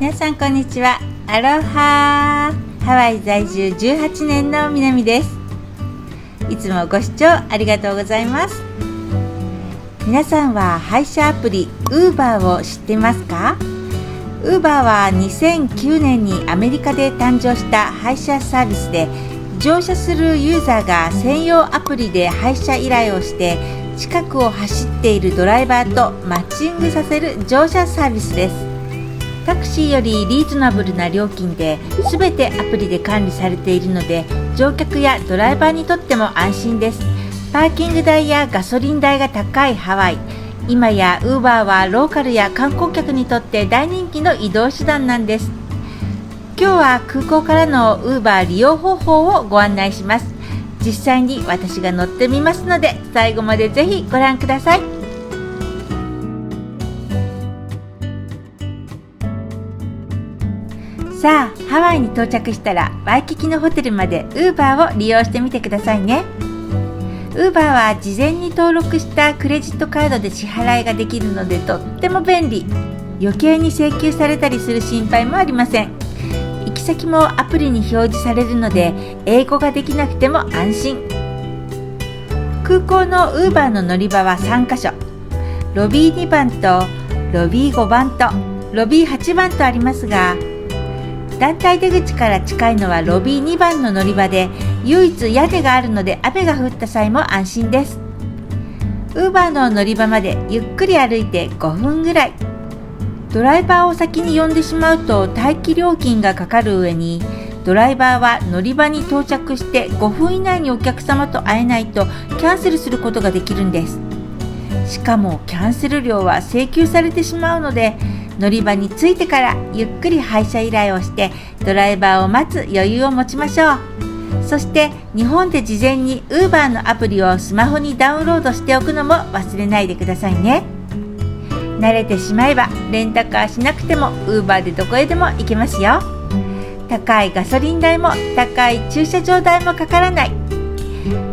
皆さんこんにちは。アロハ。ハワイ在住18年のみなみです。いつもご視聴ありがとうございます。皆さんは配車アプリ Uber を知っていますか？ Uber は2009年にアメリカで誕生した配車サービスで、乗車するユーザーが専用アプリで配車依頼をして近くを走っているドライバーとマッチングさせる乗車サービスです。タクシーよりリーズナブルな料金で全てアプリで管理されているので、乗客やドライバーにとっても安心です。パーキング代やガソリン代が高いハワイ、今や Uber はローカルや観光客にとって大人気の移動手段なんです。今日は空港からの Uber 利用方法をご案内します。実際に私が乗ってみますので、最後までぜひご覧ください。さあ、ハワイに到着したらワイキキのホテルまで Uber を利用してみてくださいね。Uber は事前に登録したクレジットカードで支払いができるのでとっても便利。余計に請求されたりする心配もありません。行き先もアプリに表示されるので、英語ができなくても安心。空港の Uber の乗り場は3カ所。ロビー2番とロビー5番とロビー8番とありますが、団体出口から近いのはロビー2番の乗り場で、唯一屋根があるので雨が降った際も安心です。Uber の乗り場までゆっくり歩いて5分ぐらい。ドライバーを先に呼んでしまうと待機料金がかかる上に、ドライバーは乗り場に到着して5分以内にお客様と会えないとキャンセルすることができるんです。しかもキャンセル料は請求されてしまうので、乗り場に着いてからゆっくり配車依頼をしてドライバーを待つ余裕を持ちましょう。そして日本で事前に Uber のアプリをスマホにダウンロードしておくのも忘れないでくださいね。慣れてしまえばレンタカーしなくても Uber でどこへでも行けますよ。高いガソリン代も高い駐車場代もかからない。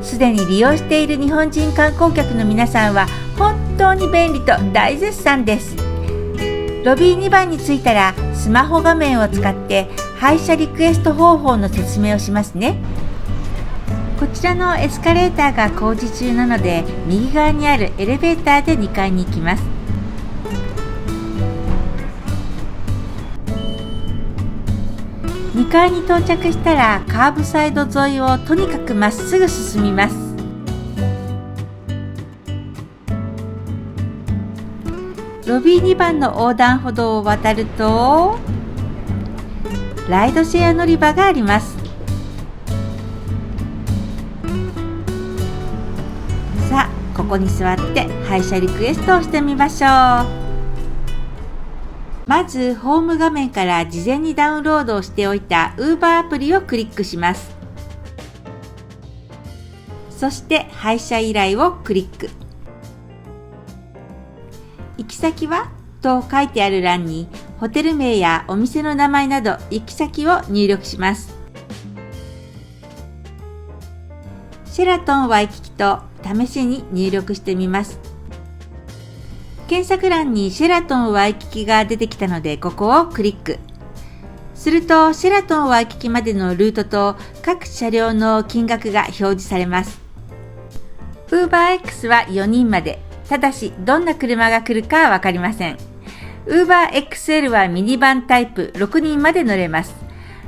すでに利用している日本人観光客の皆さんは本当に便利と大絶賛です。ロビー2番に着いたらスマホ画面を使って配車リクエスト方法の説明をしますね。こちらのエスカレーターが工事中なので、右側にあるエレベーターで2階に行きます。2階に到着したらカーブサイド沿いをとにかくまっすぐ進みます。ロビー2番の横断歩道を渡るとライドシェア乗り場があります。さあ、ここに座って配車リクエストをしてみましょう。まずホーム画面から事前にダウンロードをしておいた Uber アプリをクリックします。そして配車依頼をクリック。行き先はと書いてある欄にホテル名やお店の名前など行き先を入力します。シェラトンワイキキと試しに入力してみます。検索欄にシェラトンワイキキが出てきたので、ここをクリックするとシェラトンワイキキまでのルートと各車両の金額が表示されます。 UberX は4人まで、ただしどんな車が来るかはわかりません。 UberXL はミニバンタイプ、6人まで乗れます。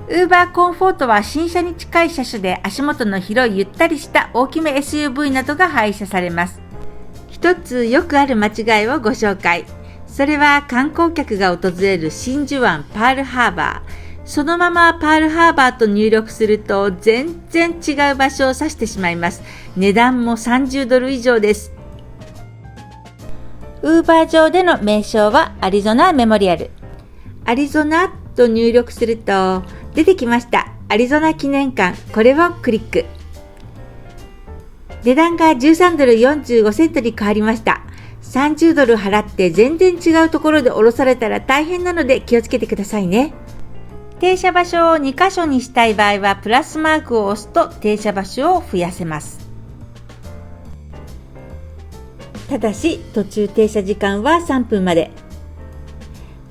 Uber コンフォートは新車に近い車種で、足元の広いゆったりした大きめ SUV などが配車されます。一つよくある間違いをご紹介。それは観光客が訪れる真珠湾パールハーバー。そのままパールハーバーと入力すると全然違う場所を指してしまいます。値段も30ドル以上です。Uber 上での名称はアリゾナメモリアル。アリゾナと入力すると出てきました。アリゾナ記念館。これをクリック。値段が13ドル45セントに変わりました。30ドル払って全然違うところで降ろされたら大変なので気をつけてくださいね。停車場所を2箇所にしたい場合はプラスマークを押すと停車場所を増やせます。ただし途中停車時間は3分まで。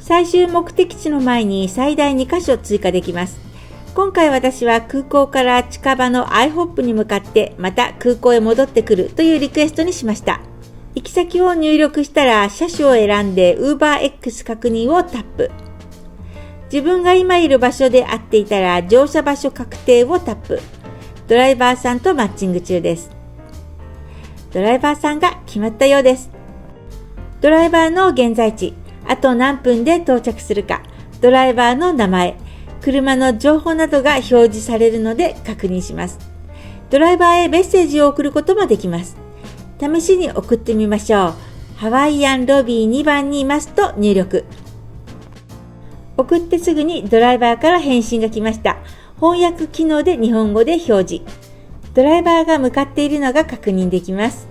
最終目的地の前に最大2カ所追加できます。今回私は空港から近場の iHop に向かってまた空港へ戻ってくるというリクエストにしました。行き先を入力したら車種を選んで UberX 確認をタップ。自分が今いる場所で合っていたら乗車場所確定をタップ。ドライバーさんとマッチング中です。ドライバーさんが決まったようです。ドライバーの現在地、あと何分で到着するか、ドライバーの名前、車の情報などが表示されるので確認します。ドライバーへメッセージを送ることもできます。試しに送ってみましょう。ハワイアンロビー2番にいますと入力。送ってすぐにドライバーから返信が来ました。翻訳機能で日本語で表示。ドライバーが向かっているのが確認できます。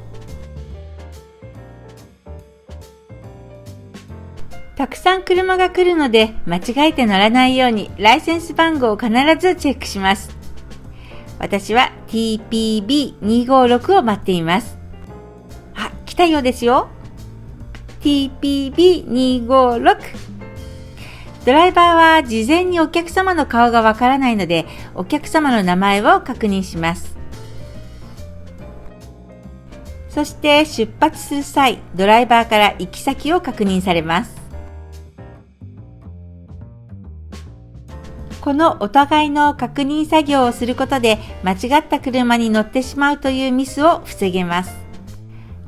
たくさん車が来るので間違えて乗らないようにライセンス番号を必ずチェックします。私は TPB256 を待っています。あ、来たようですよ。TPB256。ドライバーは事前にお客様の顔がわからないので、お客様の名前を確認します。そして出発する際、ドライバーから行き先を確認されます。このお互いの確認作業をすることで、間違った車に乗ってしまうというミスを防げます。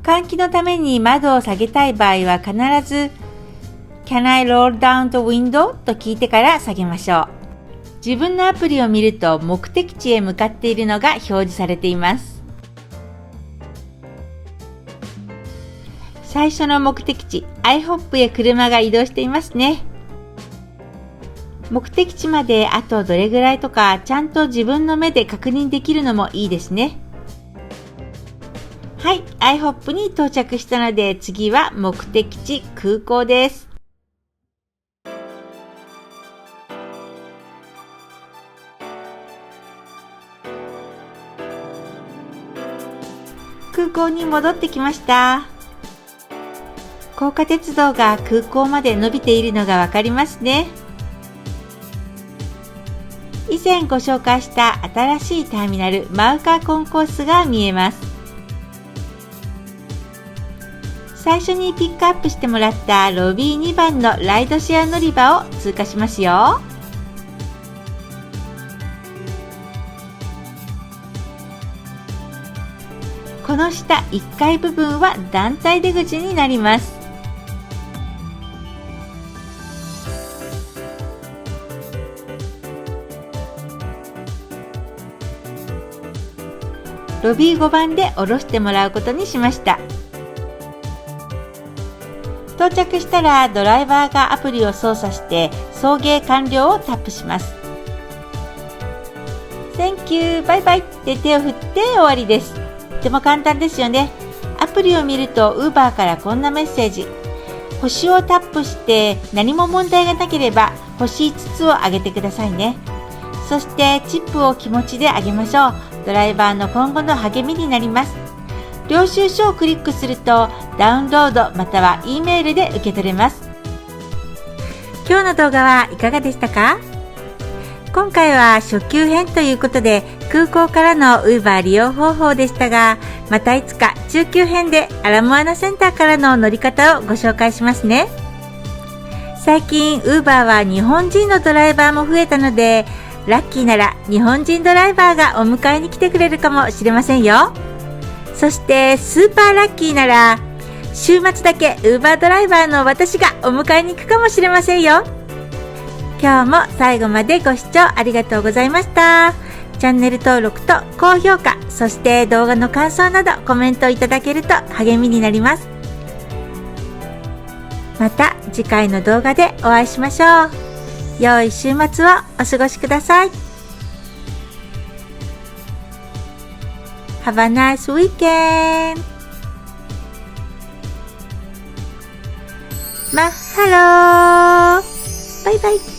換気のために窓を下げたい場合は必ずCan I roll down the window? と聞いてから下げましょう。自分のアプリを見ると目的地へ向かっているのが表示されています。最初の目的地 iHop へ車が移動していますね。目的地まであとどれぐらいとかちゃんと自分の目で確認できるのもいいですね。はい、iHop に到着したので次は目的地空港です。空港に戻ってきました。高架鉄道が空港まで伸びているのがわかりますね。以前ご紹介した新しいターミナルマウカコンコースが見えます。最初にピックアップしてもらったロビー2番のライドシェア乗り場を通過しますよ。この下1階部分は団体出口になります。ロビー5番で降ろしてもらうことにしました。到着したらドライバーがアプリを操作して送迎完了をタップします。Thank you, バイバイって手を振って終わりです。とても簡単ですよね。アプリを見ると Uber からこんなメッセージ。星をタップして何も問題がなければ星5つをあげてくださいね。そしてチップを気持ちであげましょう。ドライバーの今後の励みになります。領収書をクリックするとダウンロードまたは E メールで受け取れます。今日の動画はいかがでしたか？今回は初級編ということで空港からの Uber 利用方法でしたが、またいつか中級編でアラモアナセンターからの乗り方をご紹介しますね。最近 Uber は日本人のドライバーも増えたので、ラッキーなら日本人ドライバーがお迎えに来てくれるかもしれませんよ。そしてスーパーラッキーなら週末だけ Uber ドライバーの私がお迎えに行くかもしれませんよ。今日も最後までご視聴ありがとうございました。チャンネル登録と高評価、そして動画の感想などコメントいただけると励みになります。また次回の動画でお会いしましょう。良い週末をお過ごしください。Have a nice weekend! マッハロー！バイバイ！